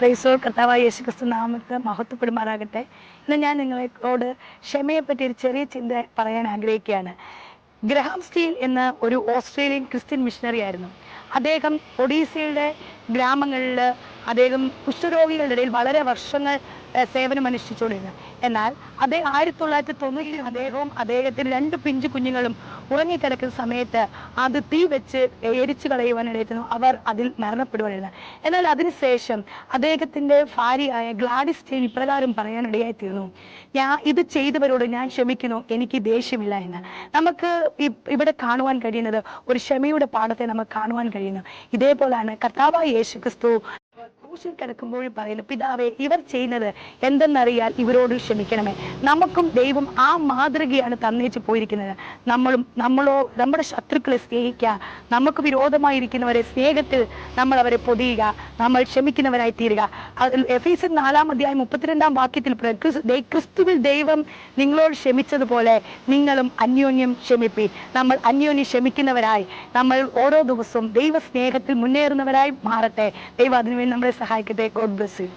പ്രൈസോ കർത്താവായ യേശുക്രിസ്തു നാമത്തെ മഹത്വപ്പെടുമാറാകട്ടെ. ഇന്ന് ഞാൻ നിങ്ങളോട് ക്ഷമയെപ്പറ്റി ഒരു ചെറിയ ചിന്ത പറയാൻ ആഗ്രഹിക്കുകയാണ്. ഗ്രഹാം സ്റ്റീൽ എന്ന ഒരു ഓസ്ട്രേലിയൻ ക്രിസ്ത്യൻ മിഷണറി ആയിരുന്നു. അദ്ദേഹം ഒഡീസയുടെ ഗ്രാമങ്ങളിൽ അദ്ദേഹം കുഷ്ഠരോഗികളുടെ ഇടയിൽ വളരെ വർഷങ്ങൾ സേവനം അനുഷ്ഠിച്ചുകൊണ്ടിരുന്നു. എന്നാൽ 1990 അദ്ദേഹവും അദ്ദേഹത്തിന് 2 പിഞ്ചു കുഞ്ഞുങ്ങളും ഉറങ്ങിക്കിടക്കുന്ന സമയത്ത് അത് തീ വെച്ച് എരിച്ചു കളയുവാനിടയായിരുന്നു. അവർ അതിൽ മരണപ്പെടുവാനായിരുന്നു. എന്നാൽ അതിനുശേഷം അദ്ദേഹത്തിന്റെ ഭാര്യയായ ഗ്ലാഡിസ് സ്റ്റീൽ ഇപ്രകാരം പറയാനിടയായി തീർന്നു: ഇത് ചെയ്തവരോട് ഞാൻ ക്ഷമിക്കുന്നു, എനിക്ക് ദേഷ്യമില്ല എന്ന്. നമുക്ക് ഇവിടെ കാണുവാൻ കഴിയുന്നത് ഒരു ക്ഷമയുടെ പാഠത്തെ നമുക്ക് കാണുവാൻ കഴിയുന്നു. ഇതേപോലാണ് കർത്താവായ യേശുക്രിസ്തു ക്രൂശിൽ കിടക്കുമ്പോഴും പറയുന്നു: പിതാവേ, ഇവർ ചെയ്യുന്നത് എന്തെന്നറിയാൽ ഇവരോട് ക്ഷമിക്കണമേ. നമുക്കും ദൈവം ആ മാതൃകയാണ് തന്നേച്ച് പോയിരിക്കുന്നത്. നമ്മുടെ ശത്രുക്കളെ സ്നേഹിക്കുക, നമുക്ക് വിരോധമായിരിക്കുന്നവരെ സ്നേഹത്തിൽ നമ്മൾ അവരെ പൊതിയുക, നമ്മൾ ക്ഷമിക്കുന്നവരായി തീരുക. എഫേസ്യർ 4:32 ക്രിസ്തുവിൽ ദൈവം നിങ്ങളോട് ക്ഷമിച്ചതുപോലെ നിങ്ങളും അന്യോന്യം ക്ഷമിപ്പീൻ. നമ്മൾ അന്യോന്യം ക്ഷമിക്കുന്നവരായി നമ്മൾ ഓരോ ദിവസവും ദൈവ സ്നേഹത്തിൽ മുന്നേറുന്നവരായി മാറട്ടെ. ദൈവം അതിനുവേണ്ടി നമ്മളെ സഹായിക്കട്ടെ. God bless you.